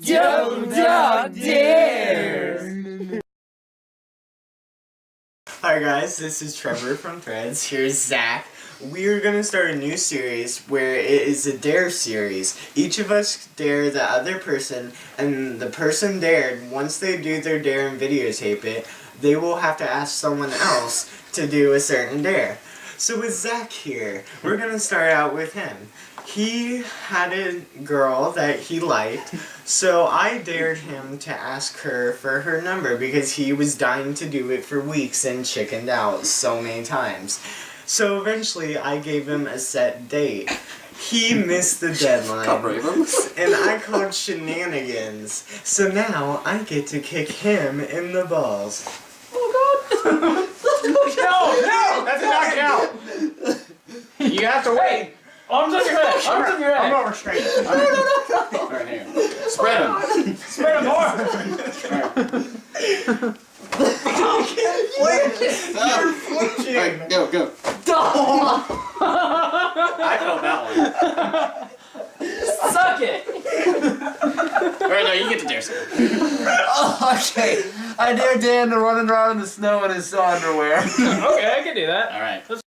Dope Dog Dares! Hi guys, this is Trevor from Threads. Here's Zach. We are going to start a new series where it is a dare series. Each of us dare the other person, and the person dared, once they do their dare and videotape it, they will have to ask someone else to do a certain dare. So with Zach here, we're going to start out with him. He had a girl that he liked, so I dared him to ask her for her number because he was dying to do it for weeks and chickened out so many times. So eventually I gave him a set date. He missed the deadline, and I called shenanigans. So now I get to kick him in the balls. Oh god! No! That's a knockout! You have to wait! Arms on your head! Arms on your head! I'm over straight. Alright, here. Spread them. Spread them more! You're flinching! Alright, go. I felt that one. Suck it! Alright, no, you get to dare something. Okay, I dare Dan to run around in the snow in his underwear. Okay, I can do that. Alright.